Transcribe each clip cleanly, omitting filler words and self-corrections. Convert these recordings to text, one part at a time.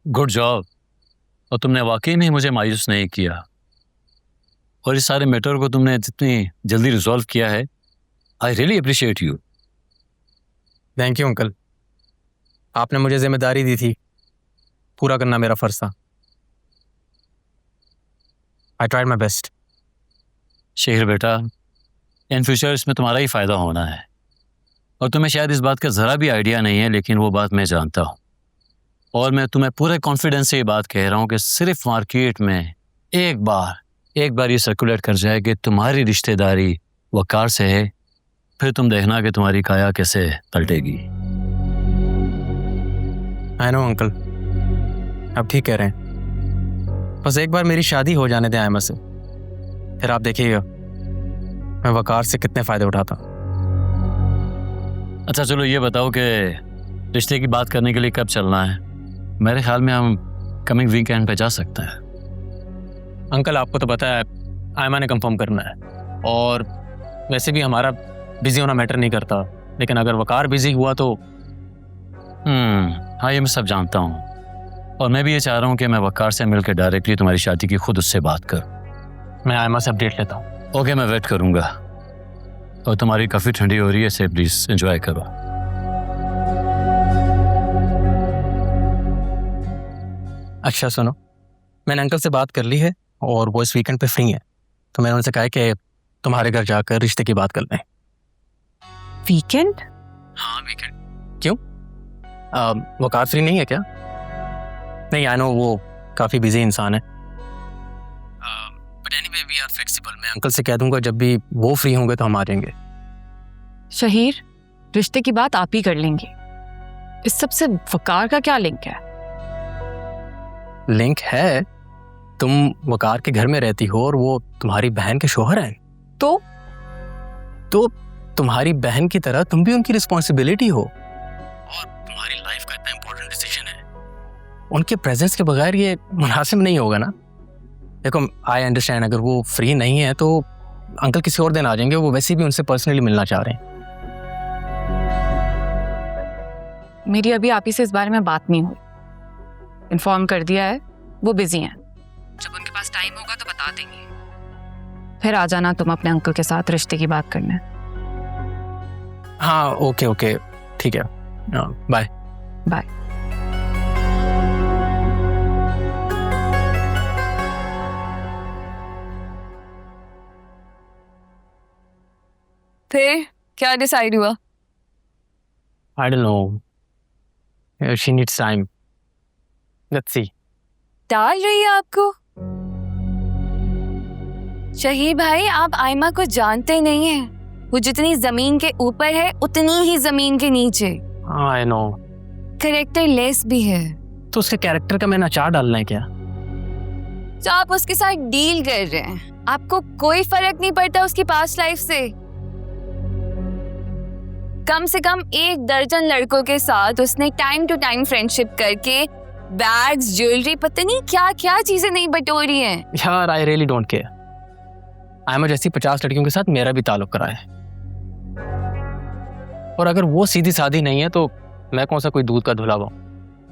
Good job. और तुमने वाकई में मुझे मायूस नहीं किया, और इस सारे मैटर को तुमने जितनी जल्दी रिजॉल्व किया है, I really appreciate you. Thank you uncle, आपने मुझे जिम्मेदारी दी थी, पूरा करना मेरा फर्ज था। I tried my best. Shekhar बेटा, इन फ्यूचर इसमें तुम्हारा ही फ़ायदा होना है, और तुम्हें शायद इस बात का ज़रा भी आइडिया नहीं है, लेकिन वो बात मैं जानता हूँ। और मैं तुम्हें पूरे कॉन्फिडेंस से ये बात कह रहा हूँ कि सिर्फ मार्केट में एक बार ये सर्कुलेट कर जाए कि तुम्हारी रिश्तेदारी वकार से है, फिर तुम देखना कि तुम्हारी काया कैसे पलटेगी। आई नो अंकल, आप ठीक कह रहे हैं। बस एक बार मेरी शादी हो जाने दें आयमा से, फिर आप देखिएगा मैं वकार से कितने फ़ायदे उठाता। अच्छा चलो ये बताओ कि रिश्ते की बात करने के लिए कब चलना है? मेरे ख्याल में हम कमिंग वीकेंड पे जा सकते हैं। अंकल आपको तो पता है आयमा ने कंफर्म करना है, और वैसे भी हमारा बिजी होना मैटर नहीं करता, लेकिन अगर वकार बिजी हुआ तो हाँ ये मैं सब जानता हूँ, और मैं भी ये चाह रहा हूँ कि मैं वकार से मिलकर डायरेक्टली तुम्हारी शादी की खुद उससे बात करूँ। मैं आयमा से अपडेट लेता हूँ। ओके, मैं वेट करूँगा। और तुम्हारी काफ़ी ठंडी हो रही है, इसे प्लीज़ एंजॉय करो। अच्छा सुनो, मैंने अंकल से बात कर ली है और वो इस वीकेंड पे फ्री है, तो मैंने उनसे कहा है कि तुम्हारे घर जाकर रिश्ते की बात कर लें। वीकेंड? हाँ वीकेंड। क्यों, वकार फ्री नहीं है क्या? नहीं, आई नो वो काफ़ी बिजी इंसान है, but anyway we are flexible. मैं अंकल से कह दूंगा जब भी वो फ्री होंगे तो हम आ जाएंगे। शहीर, रिश्ते की बात आप ही कर लेंगे, इस सब से वकार का क्या लिंक है? लिंक है, तुम वकार के घर में रहती हो और वो तुम्हारी बहन के शोहर हैं, तो तुम्हारी बहन की तरह तुम भी उनकी रिस्पॉन्सिबिलिटी हो, और तुम्हारी लाइफ का इतना इंपॉर्टेंट डिसीजन है, उनके प्रेजेंस के बगैर ये मुनासिब नहीं होगा ना। देखो आई अंडरस्टैंड, अगर वो फ्री नहीं है तो अंकल किसी और दिन आ जाएंगे, वो वैसे भी उनसे पर्सनली मिलना चाह रहे हैं। मेरी अभी आप ही से इस बारे में बात नहीं हुई, इन्फॉर्म कर दिया है, वो बिजी हैं, जब उनके पास टाइम होगा तो बता देंगे। फिर आ जाना तुम अपने अंकल के साथ रिश्ते की बात करने। हाँ ओके ठीक है, बाय बाय। फिर क्या डिसाइड हुआ? I don't know, she needs time, let's see. डाल रही है आपको? शहीद भाई, आप आयमा को जानते नहीं हैं, वो जितनी जमीन के ऊपर है उतनी ही जमीन के नीचे। I know. कैरेक्टर लेस भी है। तो उसके कैरेक्टर का मैंने अचार डालना है क्या? तो आप उसके साथ डील कर रहे हैं, आपको कोई फर्क नहीं पड़ता उसकी पास्ट लाइफ से। कम से कम 1 दर्जन लड़कों के साथ उसने टाइम टू टाइम फ्रेंडशिप करके बैग्स, ज्वेलरी, पता नहीं क्या क्या चीजें नहीं बटोरी हैं। यार I really don't care, Aima जैसी 50 लड़कियों के साथ मेरा भी ताल्लुक करा है, और अगर वो सीधी सादी नहीं है तो मैं कौन सा कोई दूध का धुलावा।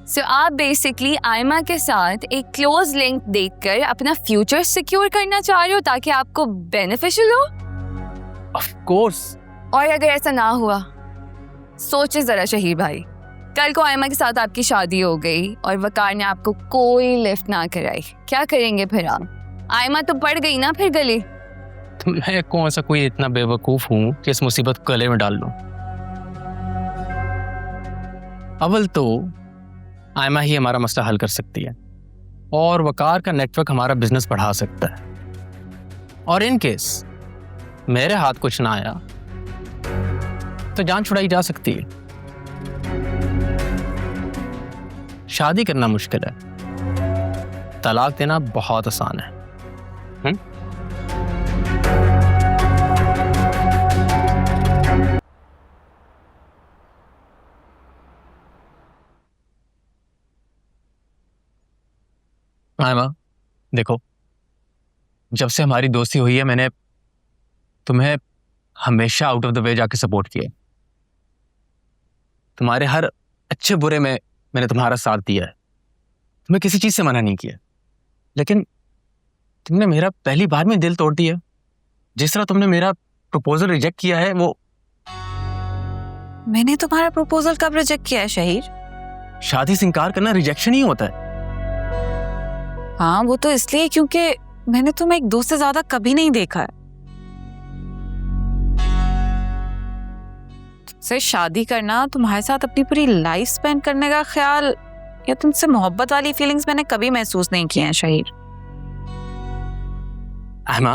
सो आप बेसिकली आयमा के साथ एक क्लोज लिंक देखकर अपना फ्यूचर सिक्योर करना चाह रहे हो ताकि आपको बेनिफिशियल हो? Of course. और अगर ऐसा ना हुआ, सोचे जरा शहीद भाई, कल को आयमा के साथ आपकी शादी हो गई और वकार ने आपको कोई लिफ्ट ना कराई, क्या करेंगे फिर आप? आयमा तो पड़ गई ना फिर गली। तो मैं कौन सा कोई इतना बेवकूफ हूं कि इस मुसीबत को गले में डाल लूं? अव्वल तो आयमा ही हमारा मसला हल कर सकती है, और वकार का नेटवर्क हमारा बिजनेस बढ़ा सकता है, और इन केस मेरे हाथ कुछ ना आया तो जान छुड़ाई जा सकती है। शादी करना मुश्किल है, तलाक देना बहुत आसान है। आयमा देखो, जब से हमारी दोस्ती हुई है मैंने तुम्हें हमेशा आउट ऑफ द वे जाके सपोर्ट किया, तुम्हारे हर अच्छे बुरे में मैंने तुम्हारा साथ दिया है, तुम्हें किसी चीज से मना नहीं किया, लेकिन तुमने मेरा पहली बार में दिल तोड़ दिया। जिस तरह तुमने मेरा प्रपोजल रिजेक्ट किया है वो। मैंने तुम्हारा प्रपोजल कब रिजेक्ट किया है शहीर? शादी से इनकार करना रिजेक्शन ही होता है। हाँ, वो तो इसलिए क्योंकि मैंने तुम्हें एक दोस्त से ज्यादा कभी नहीं देखा है। तुमसे शादी करना, तुम्हारे साथ अपनी पूरी लाइफ स्पेंड करने का ख्याल या तुमसे मोहब्बत वाली फीलिंग्स मैंने कभी महसूस नहीं किए हैं Shaheer. Aima,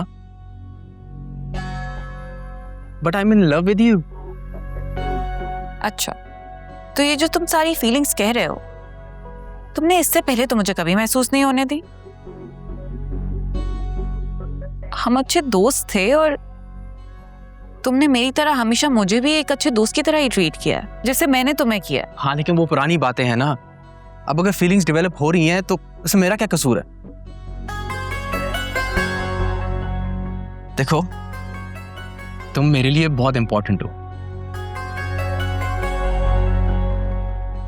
but I am in love with you. अच्छा, तो ये जो तुम सारी फीलिंग्स कह रहे हो, तुमने इससे पहले तो मुझे कभी महसूस नहीं होने दी। हम अच्छे दोस्त थे और तुमने मेरी तरह हमेशा मुझे भी एक अच्छे दोस्त की तरह ही ट्रीट किया है, जैसे मैंने तुम्हें किया है। हाँ, लेकिन वो पुरानी बातें हैं ना। अब अगर फीलिंग्स डेवलप हो रही हैं तो उसमें मेरा क्या कसूर है? देखो, तुम मेरे लिए बहुत इंपॉर्टेंट हो।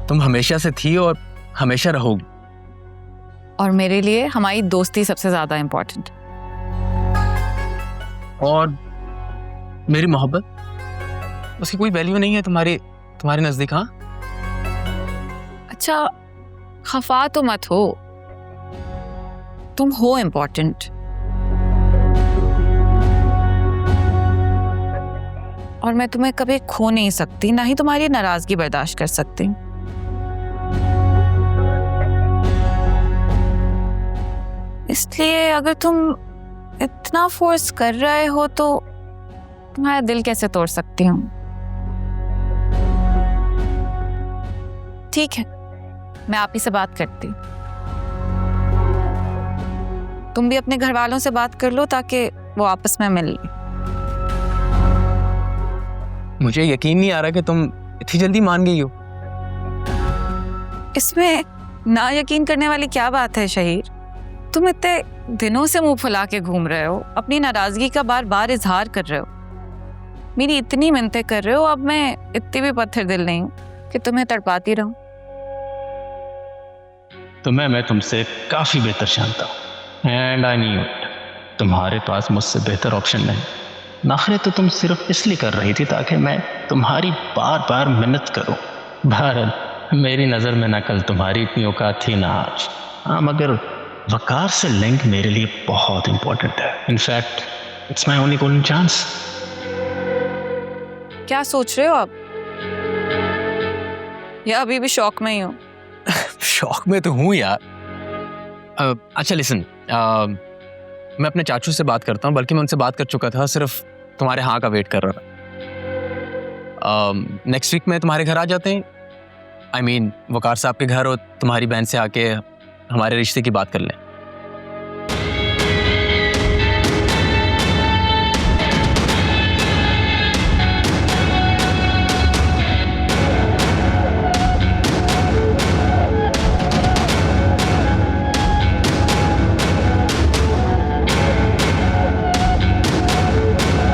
तुम हमेशा से थी और हमेशा रहोगी। और मेरे लिए हमारी दोस्ती सबसे ज्यादा इंपॉर्टेंट। और मेरी मोहब्बत, उसकी कोई वैल्यू नहीं है तुम्हारे नजदीक। हाँ, अच्छा, खफा तो मत हो, तुम हो इंपॉर्टेंट। और मैं तुम्हें कभी खो नहीं सकती, ना ही तुम्हारी नाराजगी बर्दाश्त कर सकती। इसलिए अगर तुम इतना फोर्स कर रहे हो तो तुम्हारा दिल कैसे तोड़ सकती हूँ? ठीक है, मैं आप ही से बात करती हूँ। तुम भी अपने घर वालों से बात कर लो ताकि वो आपस में मिल लें। मुझे यकीन नहीं आ रहा कि तुम इतनी जल्दी मान गई हो। इसमें ना यकीन करने वाली क्या बात है शहीर? तुम इतने दिनों से मुंह फुला के घूम रहे हो, अपनी नाराजगी का बार बार इजहार कर रहे हो, मेरी इतनी मिन्नतें कर रहे हो। अब मैं इतनी भी पत्थर दिल नहीं हूं कि तुम्हें तड़पाती रहूं। तुम्हें मैं तुमसे काफ़ी बेहतर जानता हूँ एंड आई न्यू इट। तुम्हारे पास मुझसे बेहतर ऑप्शन नहीं। नखरे तो तुम सिर्फ इसलिए कर रही थी ताकि मैं तुम्हारी बार बार मिन्नत करूँ। भारत, मेरी नज़र में ना कल तुम्हारी इतनी औकात थी ना आज। हाँ, मगर वकार से लिंक मेरे लिए बहुत इंपॉर्टेंट है। In fact it's my only golden chance. क्या सोच रहे हो आप? या अभी भी शौक में ही हो? शौक में तो हूँ यार। अच्छा लिसन, मैं अपने चाचू से बात करता हूँ, बल्कि मैं उनसे बात कर चुका था, सिर्फ तुम्हारे हाँ का वेट कर रहा था। नेक्स्ट वीक में तुम्हारे घर आ जाते हैं। आई मीन वकार साहब के घर, और तुम्हारी बहन से आके हमारे रिश्ते की बात कर लें।